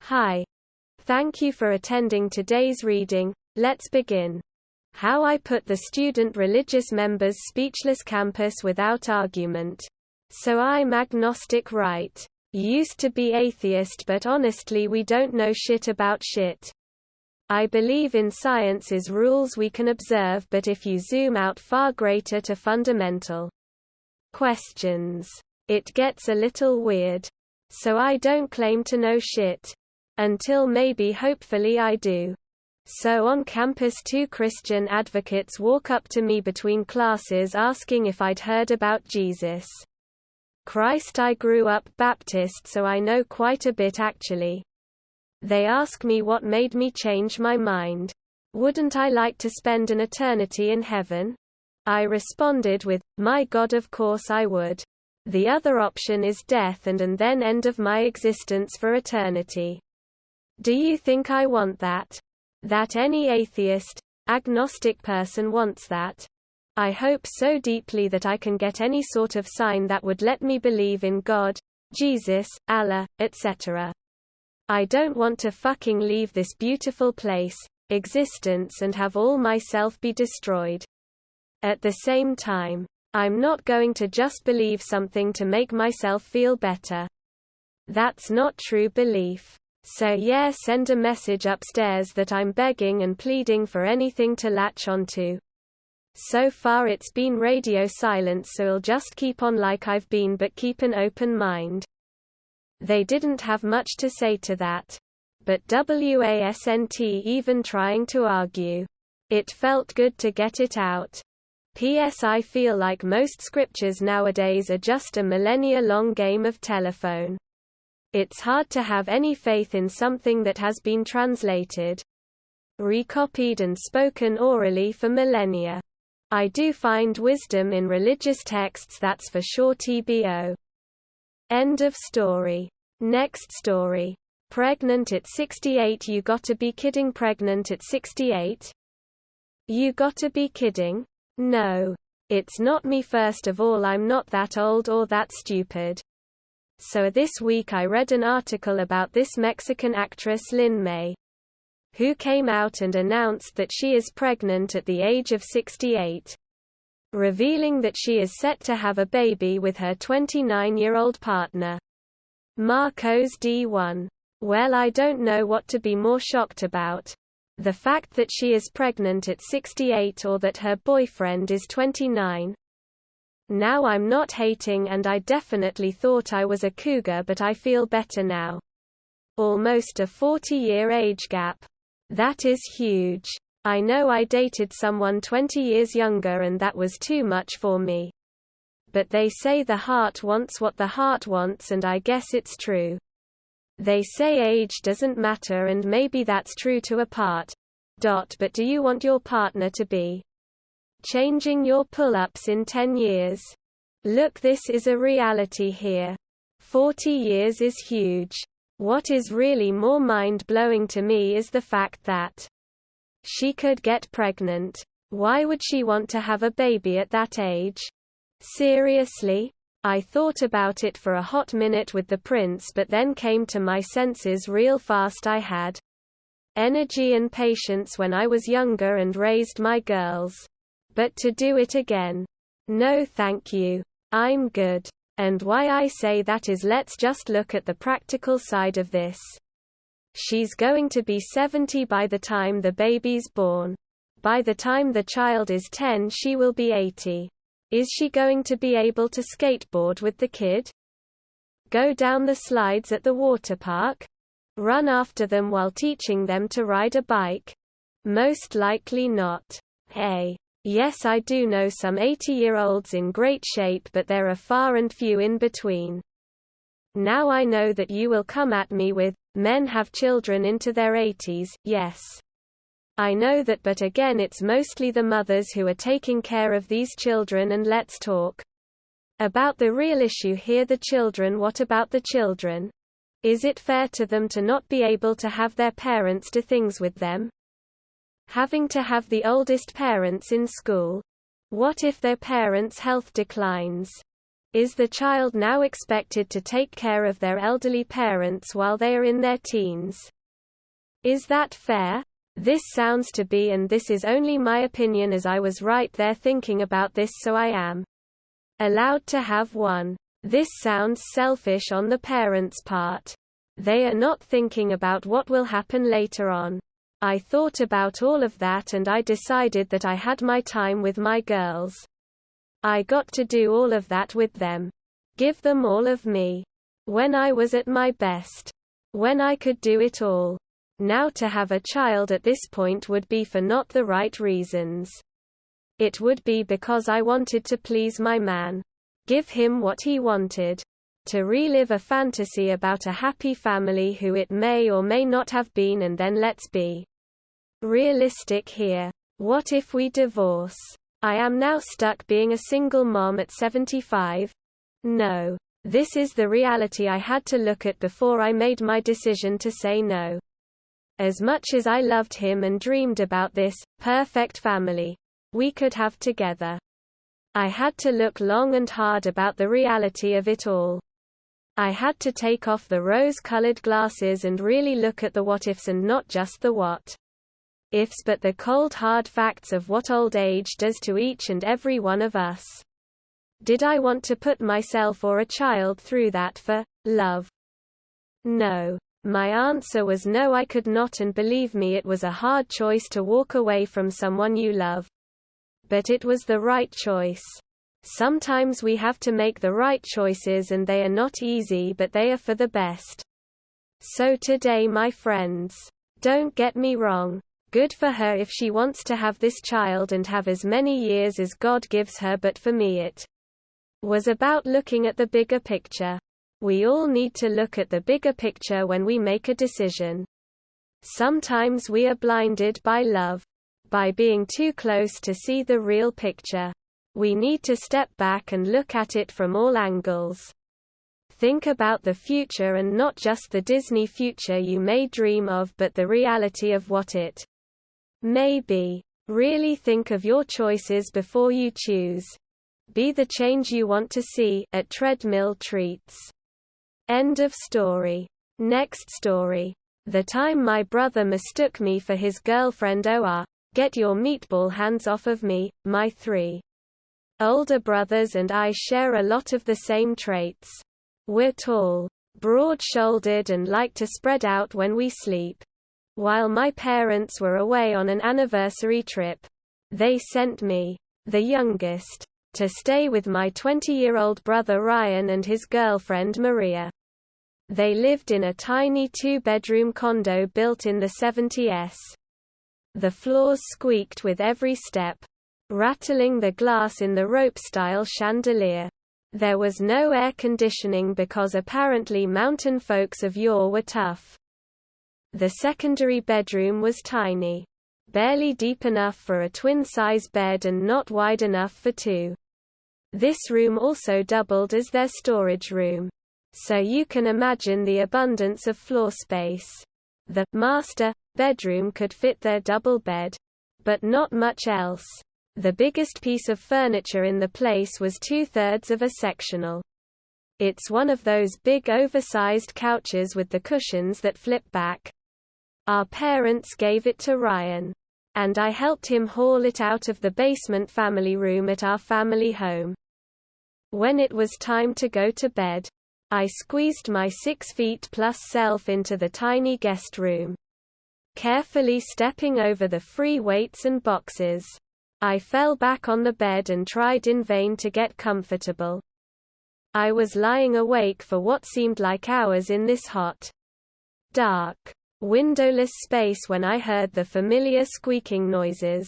Hi. Thank you for attending today's reading. Let's begin. How I put the student religious members speechless campus without argument. So I'm agnostic, right? Used to be atheist, but honestly we don't know shit about shit. I believe in science is rules we can observe, but if you zoom out far greater to fundamental questions, it gets a little weird. So I don't claim to know shit. Until maybe hopefully I do. So on campus 2 Christian advocates walk up to me between classes asking if I'd heard about Jesus Christ. I grew up Baptist, so I know quite a bit actually. They ask me what made me change my mind. Wouldn't I like to spend an eternity in heaven? I responded with, my God, of course I would. The other option is death and then end of my existence for eternity. Do you think I want that? That any atheist, agnostic person wants that? I hope so deeply that I can get any sort of sign that would let me believe in God, Jesus, Allah, etc. I don't want to fucking leave this beautiful place, existence, and have all myself be destroyed. At the same time, I'm not going to just believe something to make myself feel better. That's not true belief. So yeah, send a message upstairs that I'm begging and pleading for anything to latch onto. So far it's been radio silence, so I'll just keep on like I've been, but keep an open mind. They didn't have much to say to that. But wasn't even trying to argue. It felt good to get it out. P.S. I feel like most scriptures nowadays are just a millennia-long game of telephone. It's hard to have any faith in something that has been translated, recopied and spoken orally for millennia. I do find wisdom in religious texts, that's for sure. TBO. End of story. Next story. Pregnant at 68? You gotta be kidding. Pregnant at 68? You gotta be kidding. No. It's not me. First of all, I'm not that old or that stupid. So this week I read an article about this Mexican actress Lin May, who came out and announced that she is pregnant at the age of 68, revealing that she is set to have a baby with her 29-year-old partner, Marcos D1. Well, I don't know what to be more shocked about. The fact that she is pregnant at 68 or that her boyfriend is 29. Now I'm not hating, and I definitely thought I was a cougar, but I feel better now. Almost a 40-year age gap. That is huge. I know I dated someone 20 years younger and that was too much for me. But they say the heart wants what the heart wants, and I guess it's true. They say age doesn't matter, and maybe that's true to a part. But do you want your partner to be changing your pull-ups in 10 years? Look, this is a reality here. 40 years is huge. What is really more mind-blowing to me is the fact that she could get pregnant. Why would she want to have a baby at that age? Seriously? I thought about it for a hot minute with the prince, but then came to my senses real fast. I had energy and patience when I was younger and raised my girls. But to do it again? No thank you. I'm good. And why I say that is, let's just look at the practical side of this. She's going to be 70 by the time the baby's born. By the time the child is 10, she will be 80. Is she going to be able to skateboard with the kid? Go down the slides at the water park? Run after them while teaching them to ride a bike? Most likely not. Hey. Yes, I do know some 80-year-olds in great shape, but there are far and few in between. Now I know that you will come at me with, men have children into their 80s, yes. I know that, but again it's mostly the mothers who are taking care of these children, and let's talk about the real issue here, the children. What about the children? Is it fair to them to not be able to have their parents do things with them? Having to have the oldest parents in school? What if their parents' health declines? Is the child now expected to take care of their elderly parents while they are in their teens? Is that fair? This sounds to be, and this is only my opinion as I was right there thinking about this, so I am allowed to have one. This sounds selfish on the parents' part. They are not thinking about what will happen later on. I thought about all of that and I decided that I had my time with my girls. I got to do all of that with them. Give them all of me. When I was at my best. When I could do it all. Now to have a child at this point would be for not the right reasons. It would be because I wanted to please my man. Give him what he wanted. To relive a fantasy about a happy family who it may or may not have been, and then let's be realistic here. What if we divorce? I am now stuck being a single mom at 75? No. This is the reality I had to look at before I made my decision to say no. As much as I loved him and dreamed about this perfect family we could have together, I had to look long and hard about the reality of it all. I had to take off the rose-colored glasses and really look at the what-ifs and not just the what-ifs but the cold hard facts of what old age does to each and every one of us. Did I want to put myself or a child through that for love? No. My answer was no, I could not, and believe me, it was a hard choice to walk away from someone you love. But it was the right choice. Sometimes we have to make the right choices and they are not easy, but they are for the best. So today, my friends, don't get me wrong. Good for her if she wants to have this child and have as many years as God gives her, but for me it was about looking at the bigger picture. We all need to look at the bigger picture when we make a decision. Sometimes we are blinded by love, by being too close to see the real picture. We need to step back and look at it from all angles. Think about the future, and not just the Disney future you may dream of, but the reality of what it may be. Really think of your choices before you choose. Be the change you want to see at Treadmill Treats. End of story. Next story. The time my brother mistook me for his girlfriend. Get your meatball hands off of me. My 3 older brothers and I share a lot of the same traits. We're tall, broad-shouldered, and like to spread out when we sleep. While my parents were away on an anniversary trip, they sent me, the youngest, to stay with my 20-year-old brother Ryan and his girlfriend Maria. They lived in a tiny 2-bedroom condo built in the 70s. The floors squeaked with every step, rattling the glass in the rope-style chandelier. There was no air conditioning because apparently mountain folks of yore were tough. The secondary bedroom was tiny, barely deep enough for a twin-size bed and not wide enough for 2. This room also doubled as their storage room. So you can imagine the abundance of floor space. The master bedroom could fit their double bed, but not much else. The biggest piece of furniture in the place was 2/3 of a sectional. It's one of those big oversized couches with the cushions that flip back. Our parents gave it to Ryan, and I helped him haul it out of the basement family room at our family home. When it was time to go to bed, I squeezed my 6 feet plus self into the tiny guest room, carefully stepping over the free weights and boxes. I fell back on the bed and tried in vain to get comfortable. I was lying awake for what seemed like hours in this hot, dark, windowless space when I heard the familiar squeaking noises.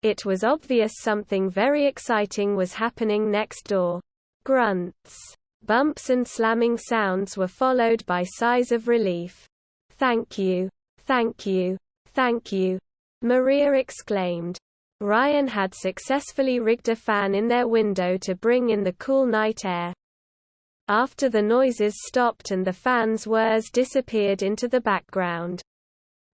It was obvious something very exciting was happening next door. Grunts, bumps and slamming sounds were followed by sighs of relief. "Thank you, thank you, thank you," Maria exclaimed. Ryan had successfully rigged a fan in their window to bring in the cool night air. After the noises stopped and the fan's whirs disappeared into the background,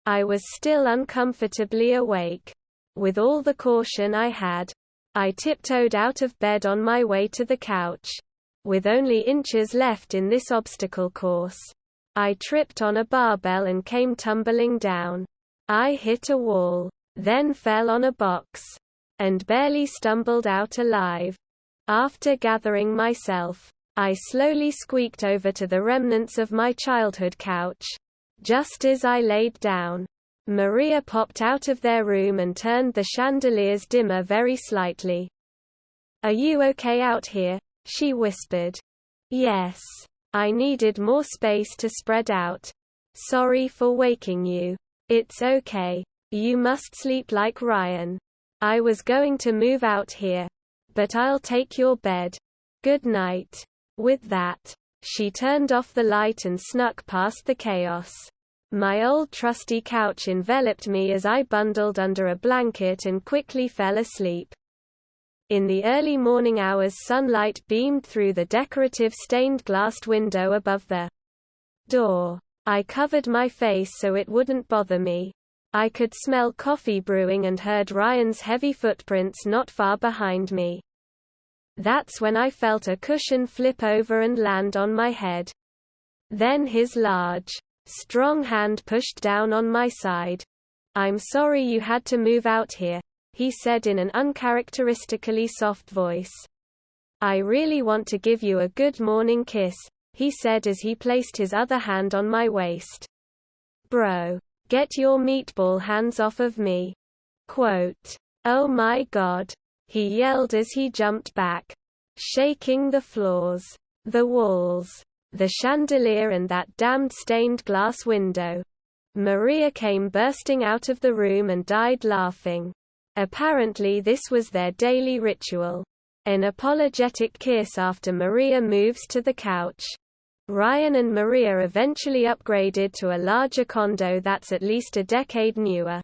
I was still uncomfortably awake. With all the caution I had, I tiptoed out of bed on my way to the couch. with only inches left in this obstacle course. I tripped on a barbell and came tumbling down. I hit a wall, then fell on a box, and barely stumbled out alive. After gathering myself, I slowly squeaked over to the remnants of my childhood couch. Just as I laid down, Maria popped out of their room and turned the chandeliers dimmer very slightly. "Are you okay out here?" she whispered. "Yes. I needed more space to spread out. Sorry for waking you." "It's okay. You must sleep like Ryan. I was going to move out here. But I'll take your bed. Good night." With that, she turned off the light and snuck past the chaos. My old trusty couch enveloped me as I bundled under a blanket and quickly fell asleep. In the early morning hours, sunlight beamed through the decorative stained-glass window above the door. I covered my face so it wouldn't bother me. I could smell coffee brewing and heard Ryan's heavy footprints not far behind me. That's when I felt a cushion flip over and land on my head. Then his large, strong hand pushed down on my side. "I'm sorry you had to move out here," he said in an uncharacteristically soft voice. "I really want to give you a good morning kiss," he said as he placed his other hand on my waist. "Bro, get your meatball hands off of me." Quote, "Oh my God," he yelled as he jumped back, shaking the floors, the walls, the chandelier and that damned stained glass window. Maria came bursting out of the room and died laughing. Apparently this was their daily ritual. An apologetic kiss after Maria moves to the couch. Ryan and Maria eventually upgraded to a larger condo that's at least a decade newer.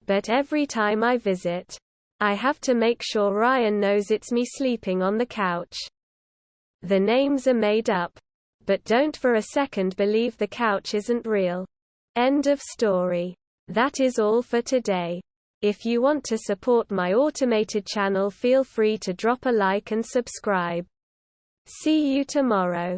But every time I visit, I have to make sure Ryan knows it's me sleeping on the couch. The names are made up. But don't for a second believe the couch isn't real. End of story. That is all for today. If you want to support my automated channel, feel free to drop a like and subscribe. See you tomorrow.